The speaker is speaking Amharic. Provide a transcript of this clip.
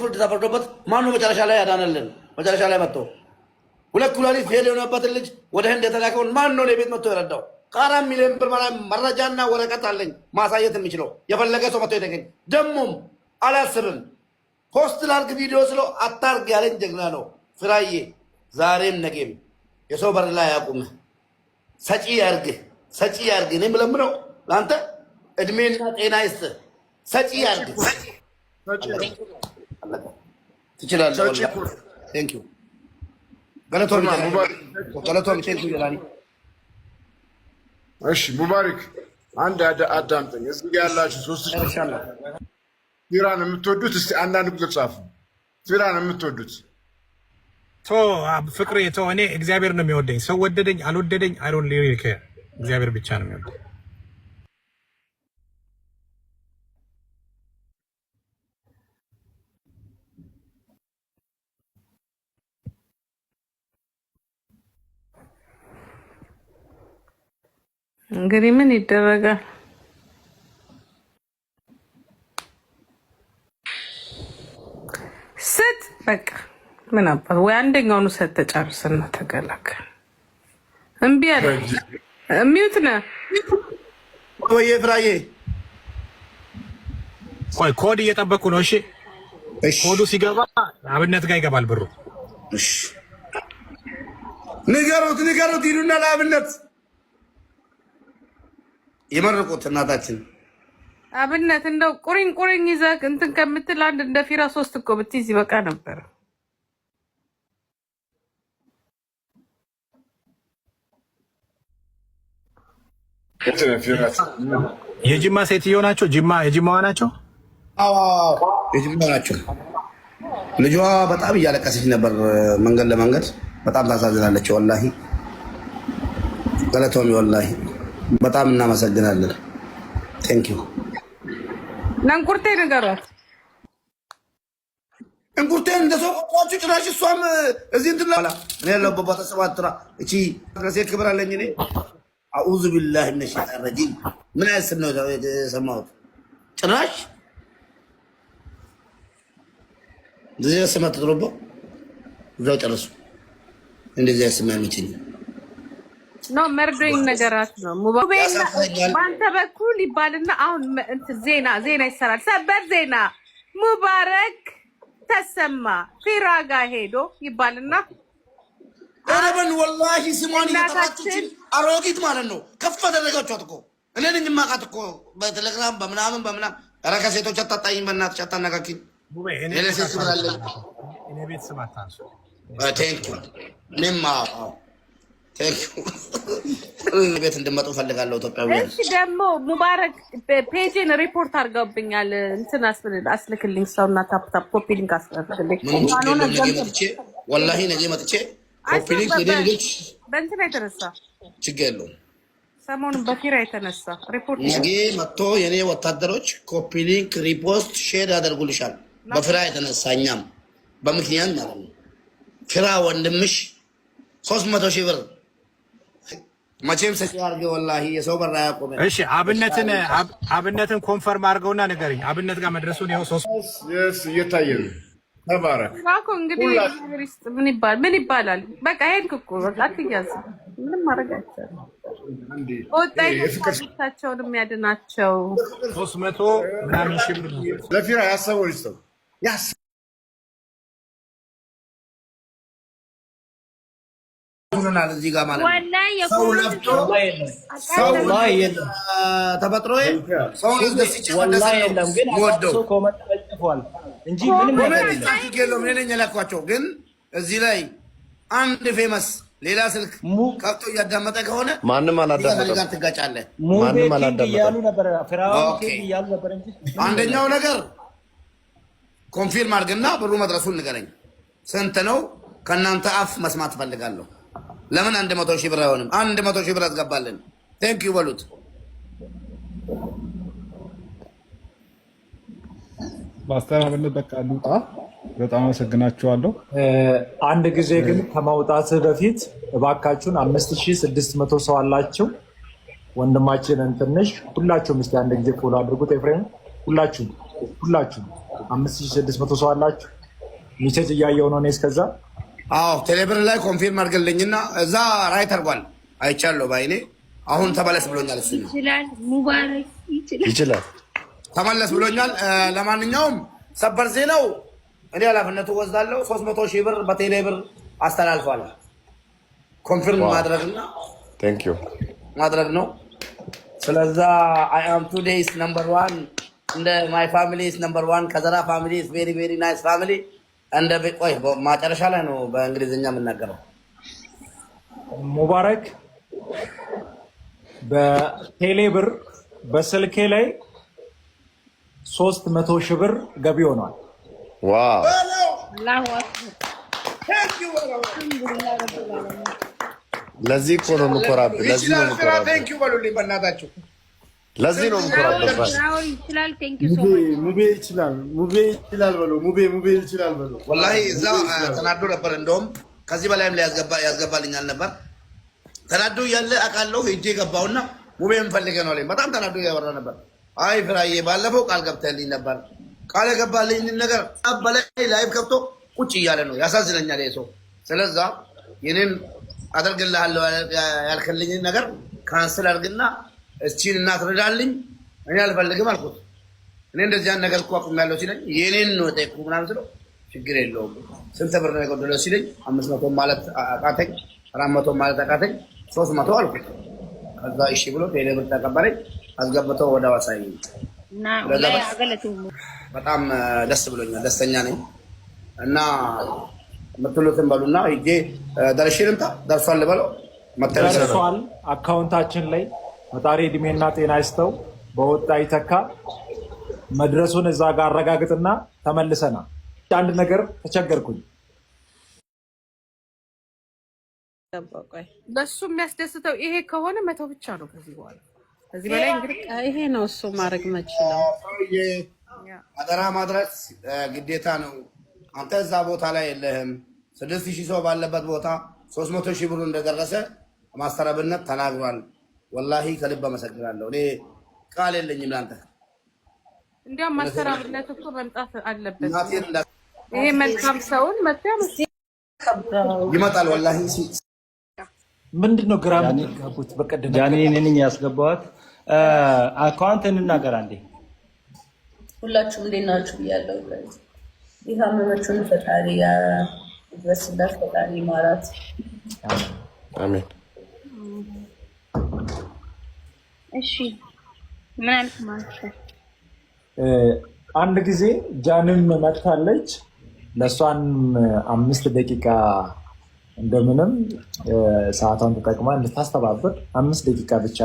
ፍርድ ተፈርዶበት ማነው መጨረሻ ላይ ያዳነልን? መጨረሻ ላይ መጥቶ ሁለት ኩላሊት ፌል የሆነበት ልጅ ወደ ህንድ የተላከውን ማን ነው ለቤት መጥቶ የረዳው? ከ4 ሚሊዮን ብር በላይ መረጃና ወረቀት አለኝ ማሳየት የሚችለው የፈለገ ሰው መጥቶ የተገኝ። ደሞም አላስብም ፖስት ላርግ ቪዲዮ ስለው አታርግ ያለኝ ጀግና ነው ፍራዬ። ዛሬም ነገም የሰው በር ላይ ያቁም። ሰጪ ያርግህ፣ ሰጪ ያርግህ። እኔ የምለምነው ለአንተ እድሜና ጤና ይስጥህ። ሰጪ ያርግህ። ትችላለህ። ቴንክ ዩ ገለቶም ቴንክ ዩ ጀላኒ። እሺ ሙባሪክ አንድ አዳምጠኝ። እዚህ ጋር ያላችሁ 3000 ፊራን የምትወዱት እስቲ አንዳንድ ቁጥር ጻፉ። ፊራን የምትወዱት ፍቅሬ እኔ እግዚአብሔር ነው የሚወደኝ። ሰው ወደደኝ አልወደደኝ አይዶን ሊሪክ እግዚአብሔር ብቻ ነው የሚወደኝ። እንግዲህ ምን ይደረጋል? ስት በቃ ምን አባት ወይ አንደኛውን ሰት ተጨርስና ተገላገል። እምቢ አለ ሚውት ነህ ወይ ፍራዬ? ቆይ ኮድ እየጠበኩ ነው። እሺ ኮዱ ሲገባ አብነት ጋር ይገባል ብሩ። እሺ ንገሩት ይሉና ለአብነት የመረቁት እናታችን አብነት እንደው ቁሪኝ ይዘህ እንትን ከምትል አንድ እንደ ፊራ 3 እኮ ብትይዝ ይበቃ ነበር። የጅማ ሴትዮ ናቸው። የጅማዋ ናቸው። አዎ የጅማ ናቸው። ልጇ በጣም እያለቀሰች ነበር መንገድ ለመንገድ። በጣም ታሳዝናለች። ወላሂ ገለቶሚ ወላሂ በጣም እናመሰግናለን። ቴንክ ዩ ናንቁርቴ ንገሯት። እንቁርቴን እንደሰው ቆጣችሁ ጭራሽ እሷም እዚህ እንትን ላይ እኔ ያለሁበት ቦታ ሰባትራ እቺ ረሴ ክብር አለኝ እኔ። አዑዙ ቢላሂ ሚነ ሸይጣን ረጂም። ምን አይነት ነው የሰማሁት? ጭራሽ እንደዚህ ስመት ተጥሮቦ እዛው ጨርሱ። እንደዚህ ያስማ የሚችል ነው መርዶኝ ነገራት ነው ሙባረክ ባንተ በኩል ይባልና አሁን ዜና ይሰራል። ሰበር ዜና ሙባረክ ተሰማ ፊራጋ ሄዶ ይባልና አረበን ወላሂ ስሟን እየጠራችሁ አሮጊት ማለት ነው። ከፍ አደረጋችኋት እኮ እኔ ነኝ የማውቃት እኮ በቴሌግራም በምናምን ኧረ ከሴቶች አታጣይኝ በእናትሽ አታነካኪኝ። እኔ ሴት ብላለች። እኔ ቤት ስም አታንሱ። ቴንክ ዩ እኔማ ቴንክ ዩ ቤት እንድመጡ ፈልጋለሁ ኢትዮጵያውያን። እሺ ደግሞ ሙባረክ ፔጅን ሪፖርት አድርገውብኛል። እንትን አስልክልኝ ሰውና ታፕ ኮፒ ሊንክ አስልክልኝ። ወላሂ ነገ መጥቼ ኮፒ ሊንክ ለደንግች በእንትን የተነሳ ችግር የለውም። ሰሞኑን በፊራ የተነሳ ሪፖርት ነገ መጥቶ የኔ ወታደሮች ኮፒ ሊንክ ሪፖስት ሼር ያደርጉልሻል። በፊራ የተነሳ እኛም በምክንያት ማለት ነው። ፊራ ወንድምሽ 300,000 ብር መቼም ሰጪ አድርገህ ወላሂ የሰው በር አያቆም። እሺ አብነትን ኮንፈርም አድርገውና ንገረኝ። አብነት ጋር መድረሱን ይኸው 3 እየታየ ነው። ተባረክ ባኮ እንግዲህ ምን ይባላል? በቃ ሄድክ እኮ በቃ አትያዝ። ምንም ማድረግ አይቻልም። ወጣይታቸውን የሚያድናቸው 300 ምናምን ሺህ ብር ለፊራ ያሰበው ልጅ ሆናል እዚህ ጋር ማለት ነው። ሰው ለፍቶ ሰው ተፈጥሮ ሰው ለስጭ ወላሂ የለም። ግን ሰው ኮመንት ጽፏል እንጂ ምንም ነገር የለም። እኔ ነኝ የላኳቸው። ግን እዚህ ላይ አንድ ፌመስ ሌላ ስልክ ከፍቶ እያዳመጠ ከሆነ ማንም አላዳመጠም ጋር ትጋጫለህ። ማንም አላዳመጠም እያሉ ነበር እንጂ አንደኛው ነገር ኮንፊርም አድርግና ብሩ መድረሱን ንገረኝ። ስንት ነው? ከእናንተ አፍ መስማት ፈልጋለሁ። ለምን 100,000 ብር አይሆንም? 100,000 ብር አስገባልን። ቴንክ ዩ በሉት። ማስተባበል በቃ ሉጣ በጣም አመሰግናችኋለሁ። አንድ ጊዜ ግን ከማውጣት በፊት እባካችሁን 5600 ሰው አላችሁ ወንድማችንን ትንሽ ሁላችሁም እስቲ አንድ ጊዜ ፎሎ አድርጉት። ኤፍሬም ሁላችሁም 5600 ሰው አላችሁ ሚሴጅ እያየው ነው እኔ እስከዛ። አዎ ቴሌብር ላይ ኮንፊርም አድርገልኝና እዛ ራይት አድርጓል አይቻለሁ ባይኔ። አሁን ተመለስ ብሎኛል። እሱ ይችላል ሙባረክ ይችላል ተመለስ ብሎኛል። ለማንኛውም ሰበር ዜናው እኔ ኃላፊነቱ ወስዳለሁ። 300 ሺህ ብር በቴሌብር አስተላልፏል። ኮንፊርም ማድረግና ቴንክ ዩ ማድረግ ነው። ስለዛ አይ አም ቱዴይስ ነምበር 1 እንደ ማይ ፋሚሊ ኢዝ ነምበር 1 ከዘራ ፋሚሊ ኢዝ ቬሪ ቬሪ ናይስ ፋሚሊ እንደ ቆይ ማጨረሻ ላይ ነው በእንግሊዝኛ የምናገረው። ሙባረክ በቴሌብር በስልኬ ላይ 300 ሺህ ብር ገቢ ሆኗል። ዋው አላሁ አክበር አልሐምዱሊላህ ረብል ዓለሚን። ለዚህ እኮ ነው የምኮራብህ። ለዚህ ነው የምኮራብህ። ቴንክ ዩ በሉልኝ በእናታችሁ። ለዚህ ነው የምኮራብህ። ፍራኦል ይችላል። ቴንክ ዩ ሶ ማች ሙቤ ይችላል። ሙቤ ይችላል በለው። ሙቤ ይችላል በለው። ወላሂ እዛ ተናዶ ነበር። እንደውም ከዚህ በላይም ላይ ያስገባልኛል ነበር። ተናዶ እያለ አውቃለሁ። ሄጄ ገባውና ሙቤ የምፈልገ ነው አለኝ። በጣም ተናዶ እያወራ ነበር። አይ ፍራዬ ባለፈው ቃል ገብተልኝ ነበር። ቃል የገባልኝ ነገር በላይ ላይቭ ከብቶ ቁጭ እያለ ነው። ያሳዝነኛል ሰው። ስለዛ የኔን አደርግልሃለሁ ያልከልኝ ነገር ካንስል አድርግና እስቺን እናት ረዳልኝ። እኔ አልፈልግም አልኩት። እኔ እንደዚህ ያን ነገር እኮ አቁሜያለሁ ሲለኝ የኔን ነው ጠይቁ ምናምን ስለው ችግር የለውም ስንት ብር ነው የጎደለው ሲለኝ 500 ማለት አቃተኝ፣ 400 ማለት አቃተኝ፣ 300 አልኩት። ከዛ እሺ ብሎ ቴሌብር ተቀበለኝ። አስገብተው ወደ ዋሳይ እና ወላሂ አገለቱ በጣም ደስ ብሎኛል። ደስተኛ ነኝ እና የምትሉትን በሉና ሂጄ ደርሼ ልምጣ። ደርሷል በለው ደርሷል። አካውንታችን ላይ ፈጣሪ እድሜና ጤና ይስጠው። በወጣ ይተካ። መድረሱን እዛ ጋር አረጋግጥና ተመልሰናል። አንድ ነገር ተቸገርኩኝ። በሱ የሚያስደስተው ይሄ ከሆነ መተው ብቻ ነው። ከዚህ በኋላ ከዚህ በላይ እንግዲህ ይሄ ነው እሱ ማድረግ መችለው። አደራ ማድረስ ግዴታ ነው። አንተ እዛ ቦታ ላይ የለህም። 6000 ሰው ባለበት ቦታ 300 ሺህ ብሩ እንደደረሰ ማስተራብነት ተናግሯል። ወላሂ ከልብ አመሰግናለሁ። እኔ ቃል የለኝም ላንተ። እንዲያውም ማስተራብነት እኮ መምጣት አለበት። ይሄ መልካም ሰውን መጥተም ይመጣል። ወላሂ ምንድነው ግራ የምትጋቡት? በቀደም ጃኒ ነኝ ያስገባዋት አካውንት እንናገር አንዴ። ሁላችሁም እንዴት ናችሁ ብያለሁ። የታመመችውን ፈጣሪ ይድረስላት፣ ፈጣሪ ይማራት። አሜን። እሺ ምን አልክ ማለት ነው? አንድ ጊዜ ጃንም መጥታለች። ለእሷን 5 ደቂቃ እንደምንም ሰዓቷን ተጠቅማ እንድታስተባብር 5 ደቂቃ ብቻ